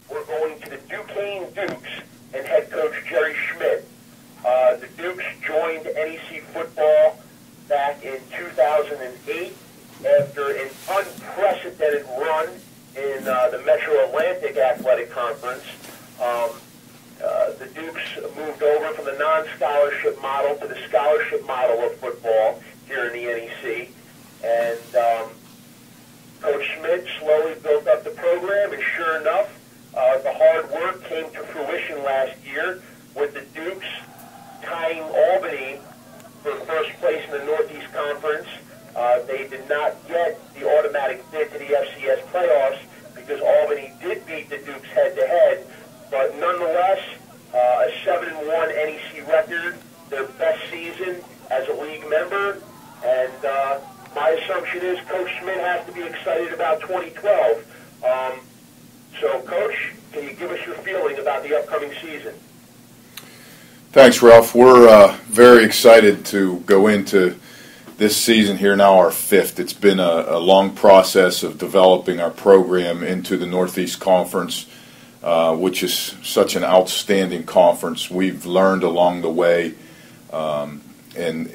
We're going to the Duquesne Dukes and head coach Jerry Schmitt. The Dukes joined NEC football back in 2008 after an unprecedented run in the Metro Atlantic Athletic Conference. The Dukes moved over from the non-scholarship model to the scholarship model of football here in the NEC. And Coach Schmitt slowly built up the program, and sure enough, the hard work came to fruition last year with the Dukes tying Albany for first place in the Northeast Conference. They did not get the automatic bid to the FCS playoffs because Albany did beat the Dukes head-to-head, but nonetheless, a 7-1 NEC record, their best season as a league member, and my assumption is Coach Schmitt has to be excited about 2012. So, Coach, can you give us your feeling about the upcoming season? Thanks, Ralph. We're very excited to go into this season here, now our fifth. It's been a long process of developing our program into the Northeast Conference, which is such an outstanding conference. We've learned along the way and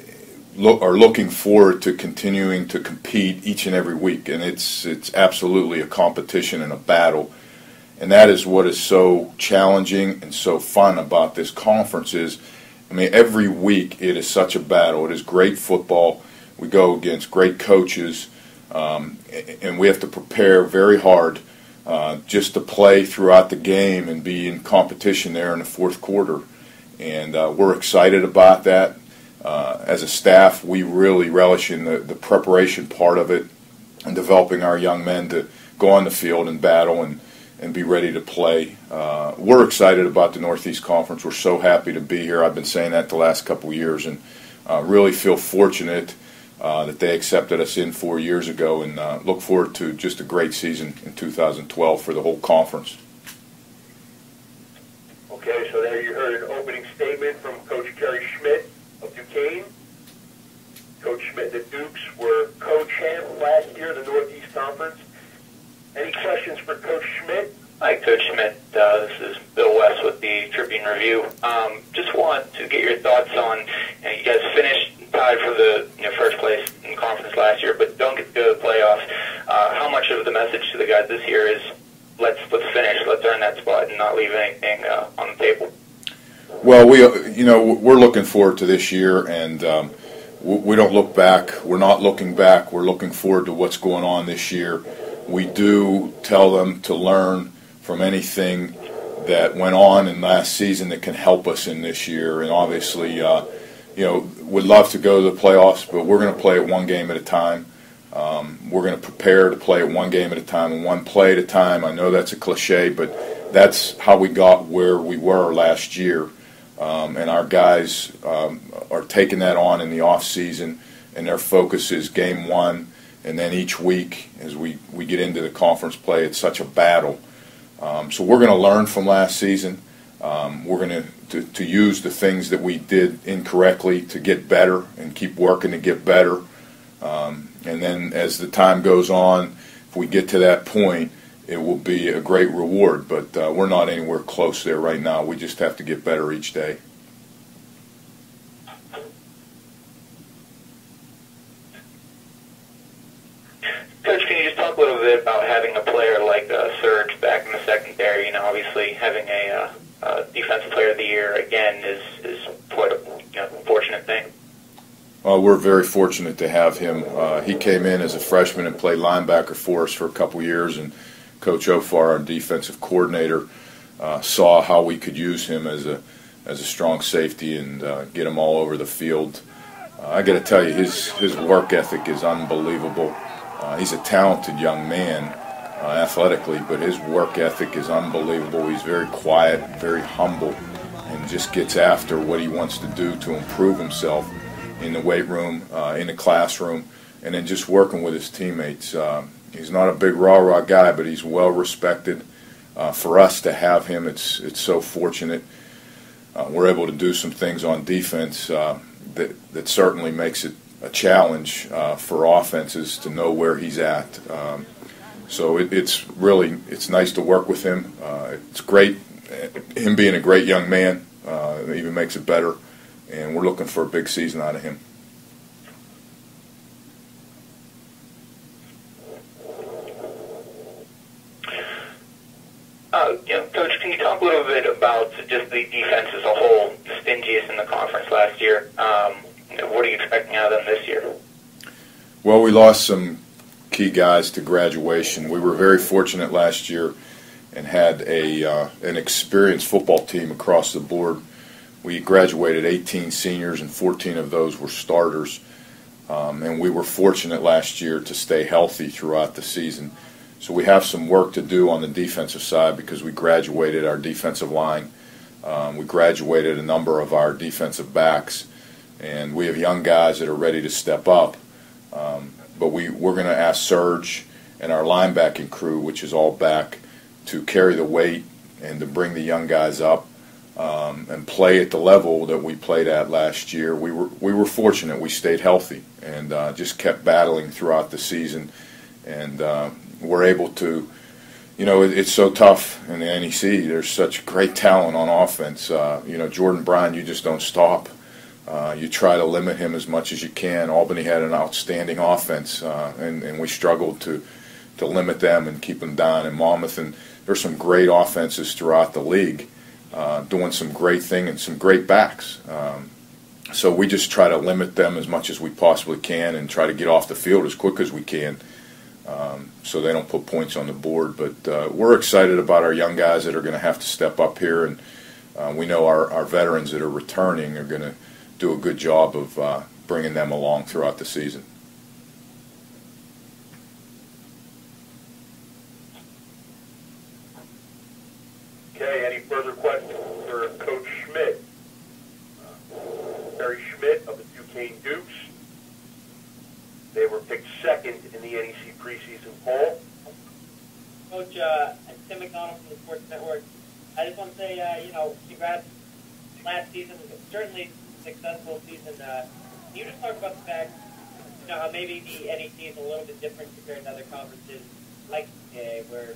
are looking forward to continuing to compete each and every week. And it's absolutely a competition and a battle. And that is what is so challenging and so fun about this conference is, I mean, every week it is such a battle. It is great football. We go against great coaches, and we have to prepare very hard just to play throughout the game and be in competition there in the fourth quarter. And we're excited about that. As a staff, we really relish in the preparation part of it and developing our young men to go on the field and battle and be ready to play. We're excited about the Northeast Conference. We're so happy to be here. I've been saying that the last couple of years, and really feel fortunate that they accepted us in 4 years ago, and look forward to just a great season in 2012 for the whole conference. Okay, so there you heard an opening statement from Coach Jerry Schmitt of Duquesne. Coach Schmitt and the Dukes were co-champ last year in the Northeast Conference. Any questions for Coach Schmitt? Hi, Coach Schmitt. This is Bill West with the Tribune Review. Just want to get your thoughts on, you guys finished tied for the first place in conference last year, but don't get to go to the playoffs. How much of the message to the guys this year is let's finish, let's earn that spot, and not leave anything on the table? Well, we're looking forward to this year, and we don't look back. We're not looking back. We're looking forward to what's going on this year. We do tell them to learn from anything that went on in last season that can help us in this year. And obviously, would love to go to the playoffs, but we're going to play it one game at a time. We're going to prepare to play it one game at a time and one play at a time. I know that's a cliche, but that's how we got where we were last year. And our guys are taking that on in the off season, and their focus is game one. And then each week, as we get into the conference play, it's such a battle. So we're going to learn from last season. We're going to use the things that we did incorrectly to get better and keep working to get better. And then as the time goes on, if we get to that point, it will be a great reward. But we're not anywhere close there right now. We just have to get better each day. Coach, can you just talk a little bit about having a player like Serge back in the secondary? Obviously having a Defensive Player of the Year again is quite a fortunate thing. We're very fortunate to have him. He came in as a freshman and played linebacker for us for a couple years, and Coach Ofar, our defensive coordinator, saw how we could use him as a strong safety and get him all over the field. I got to tell you, his work ethic is unbelievable. He's a talented young man athletically, but his work ethic is unbelievable. He's very quiet, very humble, and just gets after what he wants to do to improve himself in the weight room, in the classroom, and then just working with his teammates. He's not a big rah-rah guy, but he's well respected. For us to have him, it's so fortunate. We're able to do some things on defense that certainly makes it a challenge for offenses to know where he's at. So it's nice to work with him. It's great. Him being a great young man even makes it better, and we're looking for a big season out of him. Coach, can you talk a little bit about just the defense as a whole, the stingiest in the conference last year? What are you expecting out of them this year? Well, we lost some key guys to graduation. We were very fortunate last year and had an experienced football team across the board. We graduated 18 seniors, and 14 of those were starters. And we were fortunate last year to stay healthy throughout the season. So we have some work to do on the defensive side because we graduated our defensive line. We graduated a number of our defensive backs, and we have young guys that are ready to step up. But we're going to ask Serge and our linebacking crew, which is all back, to carry the weight and to bring the young guys up and play at the level that we played at last year. We were fortunate. We stayed healthy and just kept battling throughout the season, and we're able to, it's so tough in the NEC. There's such great talent on offense. Jordan Bryan, you just don't stop. You try to limit him as much as you can. Albany had an outstanding offense, and we struggled to limit them and keep them down. And Monmouth, and there's some great offenses throughout the league doing some great thing and some great backs. So we just try to limit them as much as we possibly can and try to get off the field as quick as we can. So they don't put points on the board. But we're excited about our young guys that are going to have to step up here, and we know our veterans that are returning are going to do a good job of bringing them along throughout the season. Okay, any further questions for Coach Schmitt? Jerry Schmitt of the Duquesne Dukes. They were picked second in the NEC preseason poll. Coach, Tim McDonald from the Sports Network. I just want to say, congrats. Last season was certainly a successful season. Can you just talk about the fact, how maybe the NEC is a little bit different compared to other conferences like CAA, where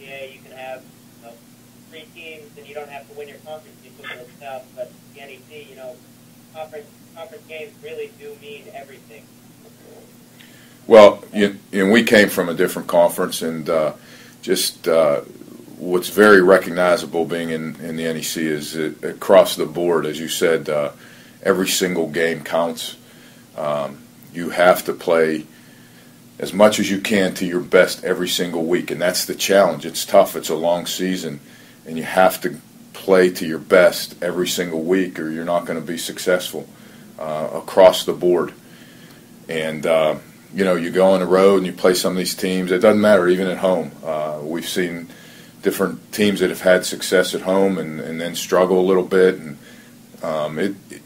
CAA you can have 3 teams and you don't have to win your conference, you put it south, but the NEC, conference games really do mean everything. Well, we came from a different conference, and what's very recognizable being in the NEC is that across the board, as you said, every single game counts. You have to play as much as you can to your best every single week, and that's the challenge. It's tough. It's a long season, and you have to play to your best every single week, or you're not going to be successful across the board. And you go on the road and you play some of these teams. It doesn't matter, even at home. We've seen different teams that have had success at home and then struggle a little bit. And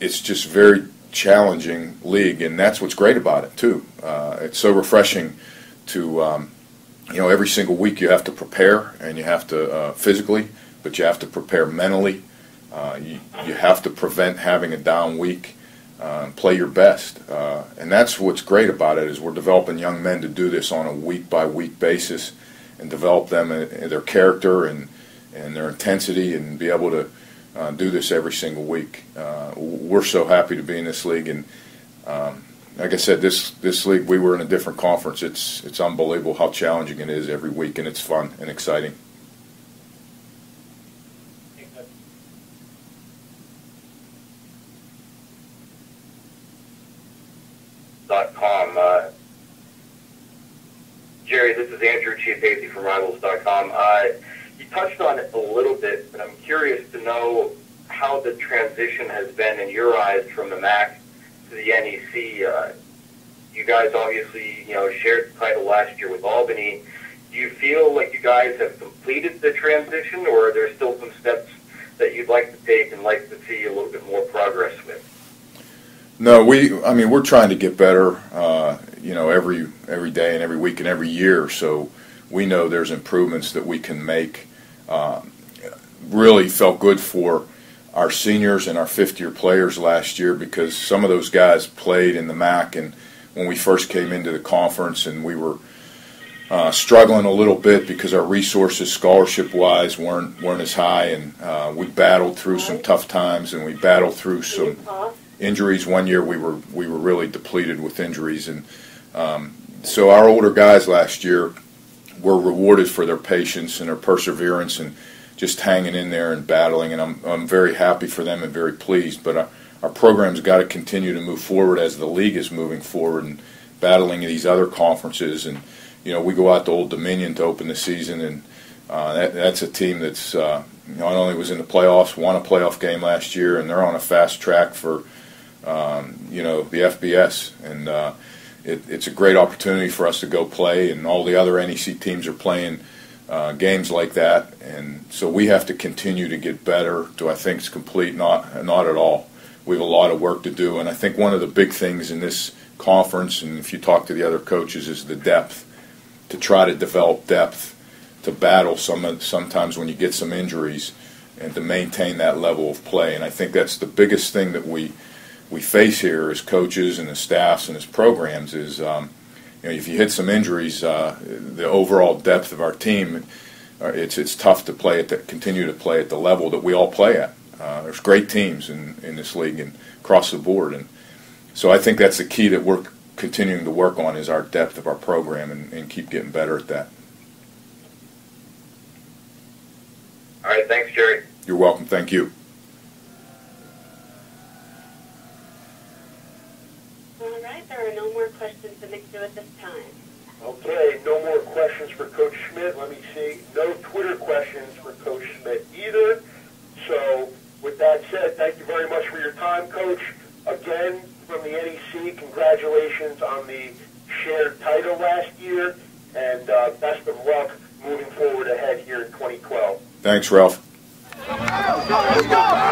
it's just very challenging league, and that's what's great about it, too. It's so refreshing to, every single week you have to prepare, and you have to physically, but you have to prepare mentally. You have to prevent having a down week. Play your best, and that's what's great about it, is we're developing young men to do this on a week-by-week basis and develop them in their character and their intensity and be able to do this every single week. We're so happy to be in this league, and like I said, this league, we were in a different conference. It's unbelievable how challenging it is every week, and it's fun and exciting. .com. Jerry, this is Andrew Chiapese from Rivals.com. You touched on it a little bit, but I'm curious to know how the transition has been in your eyes from the MAC to the NEC. You guys obviously, shared the title last year with Albany. Do you feel like you guys have completed the transition, or are there still some steps that you'd like to take and like to see a little bit more progress with? No, we're trying to get better, every day and every week and every year. So we know there's improvements that we can make. Really felt good for our seniors and our fifth-year players last year, because some of those guys played in the MAC, and when we first came into the conference, and we were struggling a little bit because our resources, scholarship-wise, weren't as high, and we battled through some tough times, and we battled through some injuries. One year we were really depleted with injuries, and so our older guys last year were rewarded for their patience and their perseverance and just hanging in there and battling, and I'm very happy for them and very pleased. But our program's got to continue to move forward as the league is moving forward and battling these other conferences. And we go out to Old Dominion to open the season, and that's a team that's not only was in the playoffs, won a playoff game last year, and they're on a fast track for the FBS, and it's a great opportunity for us to go play, and all the other NEC teams are playing games like that, and so we have to continue to get better. Do I think it's complete? Not at all. We have a lot of work to do, and I think one of the big things in this conference, and if you talk to the other coaches, is the depth, to try to develop depth, to battle sometimes when you get some injuries, and to maintain that level of play. And I think that's the biggest thing that we face here as coaches and as staffs and as programs is, if you hit some injuries, the overall depth of our team, it's tough to continue to play at the level that we all play at. There's great teams in this league and across the board, and so I think that's the key that we're continuing to work on, is our depth of our program, and keep getting better at that. All right, thanks, Jerry. You're welcome. Thank you. All right, there are no more questions in the queue at this time. Okay, no more questions for Coach Schmitt. Let me see. No Twitter questions for Coach Schmitt either. So, with that said, thank you very much for your time, Coach. Again, from the NEC, congratulations on the shared title last year, and best of luck moving forward ahead here in 2012. Thanks, Ralph. Let's go!